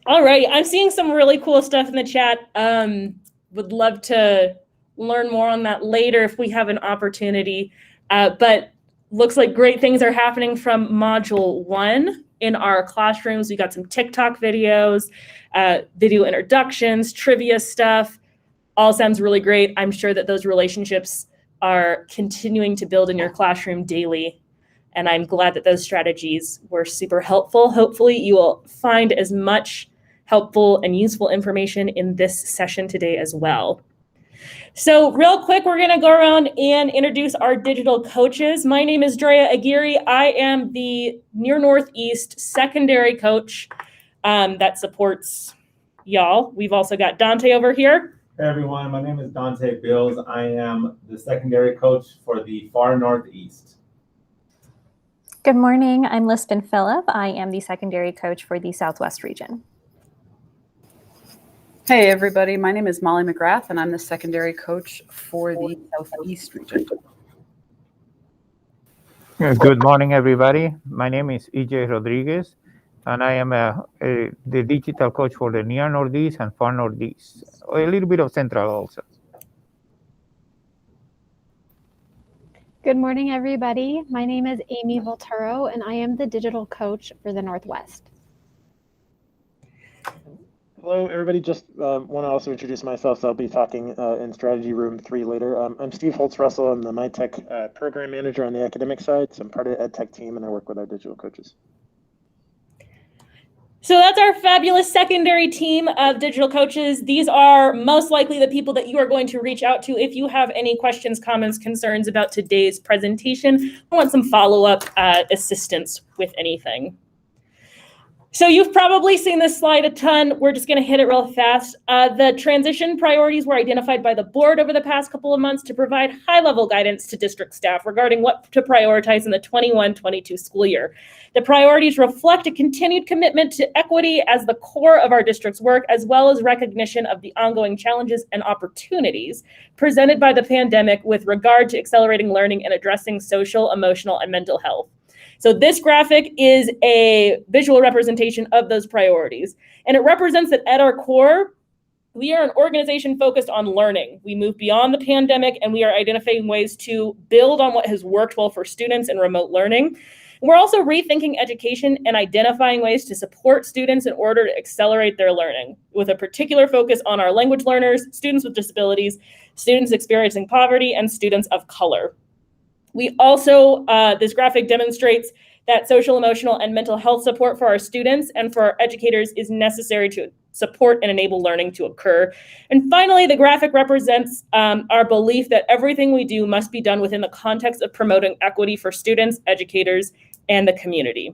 All right, I'm seeing some really cool stuff in the chat. Would love to learn more on that later if we have an opportunity. But looks like great things are happening from Module 1 in our classrooms. We got some TikTok videos, video introductions, trivia stuff. All sounds really great. I'm sure that those relationships are continuing to build in your classroom daily. And I'm glad that those strategies were super helpful. Hopefully you will find as much helpful and useful information in this session today as well. So real quick, we're gonna go around and introduce our digital coaches. My name is Drea Aguirre. I am the Near Northeast secondary coach that supports y'all. We've also got Dante over here. Hey everyone, my name is Dante Bills. I am the secondary coach for the Far Northeast. Good morning, I'm Lisbon Phillip. I am the secondary coach for the Southwest region. Hey everybody, my name is Molly McGrath and I'm the secondary coach for the Southeast region. Good morning everybody. My name is EJ Rodriguez and I am the digital coach for the Near Northeast and Far Northeast. A little bit of Central also. Good morning, everybody. My name is Amy Volturo, and I am the digital coach for the Northwest. Hello, everybody. Just want to also introduce myself. So I'll be talking in Strategy Room 3 later. I'm Steve Holtz-Russell. I'm the MyTech program manager on the academic side. So I'm part of the EdTech team, and I work with our digital coaches. So that's our fabulous secondary team of digital coaches. These are most likely the people that you are going to reach out to if you have any questions, comments, concerns about today's presentation, or want some follow-up assistance with anything. So you've probably seen this slide a ton. We're just going to hit it real fast. The transition priorities were identified by the board over the past couple of months to provide high-level guidance to district staff regarding what to prioritize in the 21-22 school year. The priorities reflect a continued commitment to equity as the core of our district's work, as well as recognition of the ongoing challenges and opportunities presented by the pandemic with regard to accelerating learning and addressing social, emotional, and mental health. So this graphic is a visual representation of those priorities. And it represents that at our core, we are an organization focused on learning. We move beyond the pandemic and we are identifying ways to build on what has worked well for students in remote learning. We're also rethinking education and identifying ways to support students in order to accelerate their learning, with a particular focus on our language learners, students with disabilities, students experiencing poverty, and students of color. We also, this graphic demonstrates that social, emotional, and mental health support for our students and for our educators is necessary to support and enable learning to occur. And finally, the graphic represents our belief that everything we do must be done within the context of promoting equity for students, educators, and the community.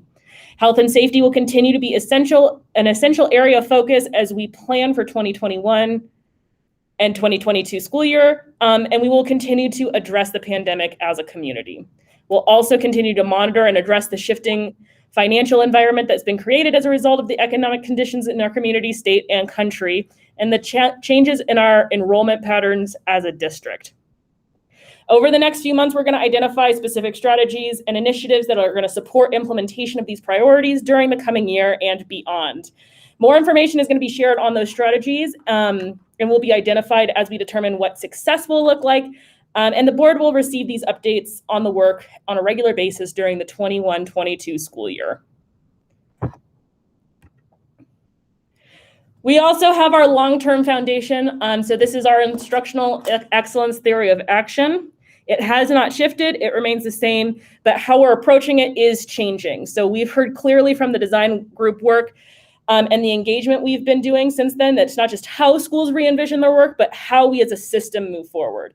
Health and safety will continue to be an essential area of focus as we plan for 2021 and 2022 school year, and we will continue to address the pandemic as a community. We'll also continue to monitor and address the shifting financial environment that's been created as a result of the economic conditions in our community, state, and country, and the changes in our enrollment patterns as a district. Over the next few months, we're going to identify specific strategies and initiatives that are going to support implementation of these priorities during the coming year and beyond. More information is going to be shared on those strategies and will be identified as we determine what success will look like. And the board will receive these updates on the work on a regular basis during the 21-22 school year. We also have our long-term foundation. So this is our instructional excellence theory of action. It has not shifted, it remains the same, but how we're approaching it is changing. So we've heard clearly from the design group work and the engagement we've been doing since then, that it's not just how schools re-envision their work, but how we as a system move forward.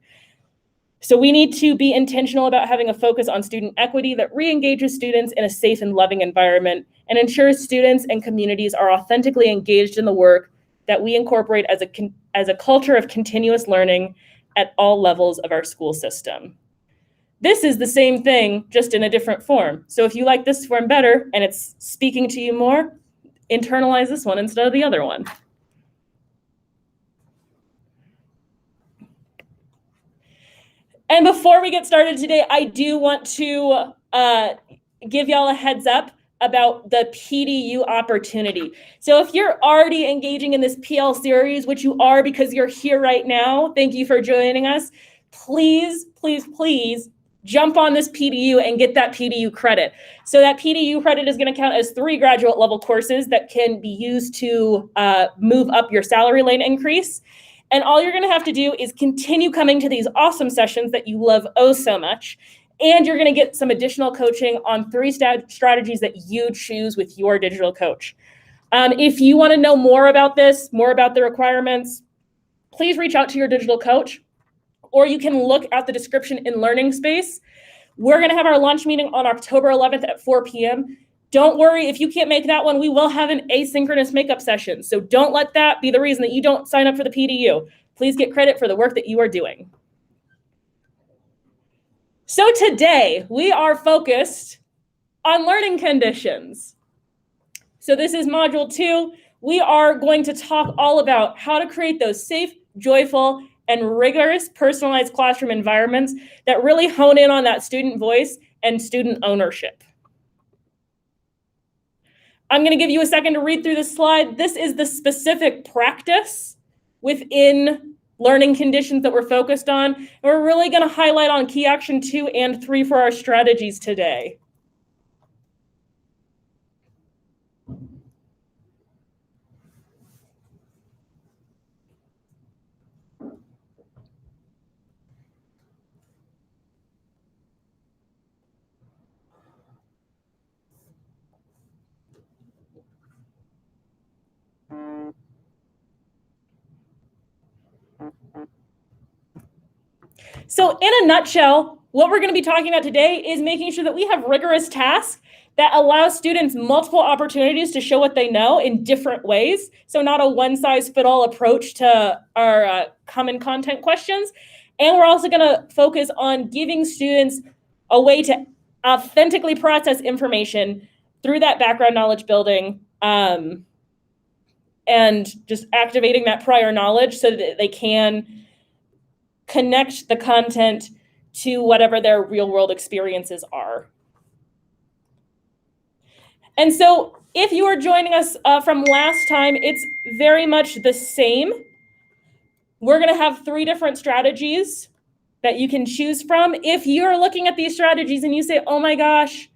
So we need to be intentional about having a focus on student equity that re-engages students in a safe and loving environment and ensures students and communities are authentically engaged in the work that we incorporate as a culture of continuous learning at all levels of our school system. This is the same thing, just in a different form. So if you like this form better and it's speaking to you more, internalize this one instead of the other one. And before we get started today, I do want to give y'all a heads up. about the PDU opportunity. So if you're already engaging in this PL series, which you are because you're here right now, thank you for joining us. Please, please, please jump on this PDU and get that PDU credit. So that PDU credit is going to count as 3 graduate level courses that can be used to move up your salary lane increase. And all you're going to have to do is continue coming to these awesome sessions that you love oh so much. And you're going to get some additional coaching on 3 strategies that you choose with your digital coach. If you want to know more about this, more about the requirements, please reach out to your digital coach, or you can look at the description in Learning Space. We're going to have our launch meeting on October 11th at 4 p.m. Don't worry if you can't make that one. We will have an asynchronous makeup session. So don't let that be the reason that you don't sign up for the PDU. Please get credit for the work that you are doing. So today we are focused on learning conditions. So this is module 2. We are going to talk all about how to create those safe, joyful, and rigorous personalized classroom environments that really hone in on that student voice and student ownership. I'm going to give you a second to read through this slide. This is the specific practice within learning conditions that we're focused on. And we're really going to highlight on key action 2 and 3 for our strategies today. So in a nutshell, what we're going to be talking about today is making sure that we have rigorous tasks that allow students multiple opportunities to show what they know in different ways. So not a one-size-fits-all approach to our common content questions. And we're also going to focus on giving students a way to authentically process information through that background knowledge building and just activating that prior knowledge so that they can connect the content to whatever their real world experiences are. And so if you are joining us from last time, it's very much the same. We're going to have 3 different strategies that you can choose from. If you're looking at these strategies and you say, oh my gosh,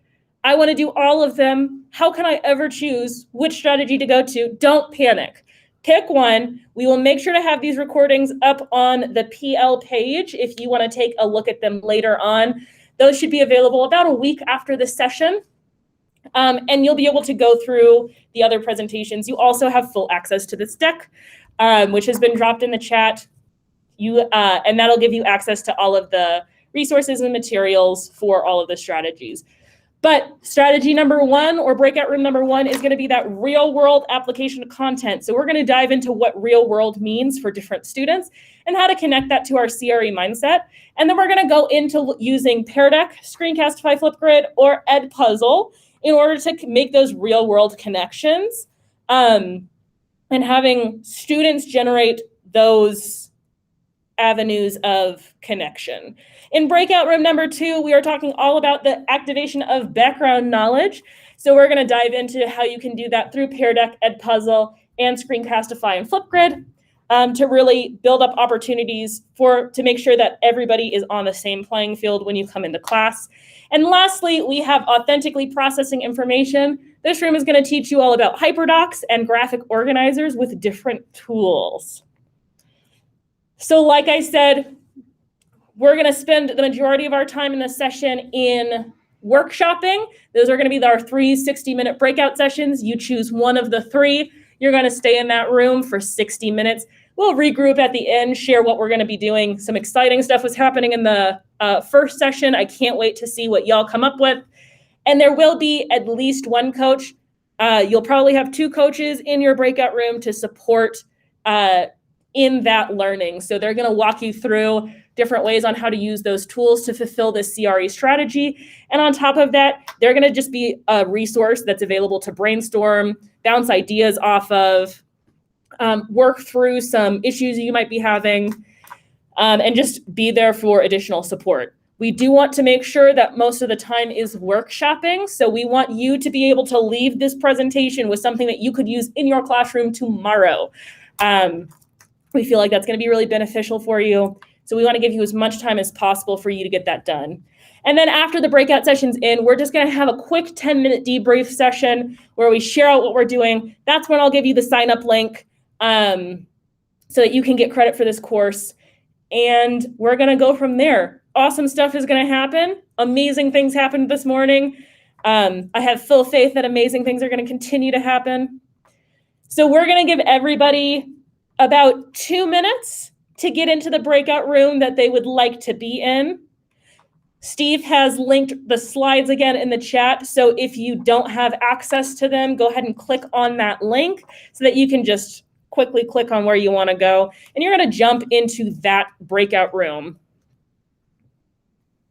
I want to do all of them, how can I ever choose which strategy to go to? Don't panic. Pick one. We will make sure to have these recordings up on the PL page if you want to take a look at them later on. Those should be available about a week after the session. And you'll be able to go through the other presentations. You also have full access to this deck, which has been dropped in the chat. And that'll give you access to all of the resources and materials for all of the strategies. But strategy number 1 or breakout room number 1 is going to be that real world application of content. So we're going to dive into what real world means for different students and how to connect that to our CRE mindset. And then we're going to go into using Pear Deck, Screencastify, Flipgrid, or Edpuzzle in order to make those real world connections and having students generate those avenues of connection. In breakout room number 2, we are talking all about the activation of background knowledge. So we're going to dive into how you can do that through Pear Deck, Edpuzzle, and Screencastify and Flipgrid to really build up opportunities to make sure that everybody is on the same playing field when you come into class. And lastly, we have authentically processing information. This room is going to teach you all about hyperdocs and graphic organizers with different tools. So like I said, we're going to spend the majority of our time in this session in workshopping. Those are going to be our 3 60-minute breakout sessions. You choose one of the 3. You're going to stay in that room for 60 minutes. We'll regroup at the end, share what we're going to be doing. Some exciting stuff was happening in the first session. I can't wait to see what y'all come up with. And there will be at least 1 coach. You'll probably have 2 coaches in your breakout room to support in that learning. So they're going to walk you through different ways on how to use those tools to fulfill this CRE strategy. And on top of that, they're going to just be a resource that's available to brainstorm, bounce ideas off of, work through some issues you might be having, and just be there for additional support. We do want to make sure that most of the time is workshopping. So we want you to be able to leave this presentation with something that you could use in your classroom tomorrow. We feel like that's going to be really beneficial for you. So we want to give you as much time as possible for you to get that done. And then after the breakout session's in, we're just going to have a quick 10-minute debrief session where we share out what we're doing. That's when I'll give you the sign up link so that you can get credit for this course. And we're going to go from there. Awesome stuff is going to happen. Amazing things happened this morning. I have full faith that amazing things are going to continue to happen. So we're going to give everybody about 2 minutes to get into the breakout room that they would like to be in. Steve has linked the slides again in the chat. So if you don't have access to them, go ahead and click on that link so that you can just quickly click on where you want to go. And you're going to jump into that breakout room.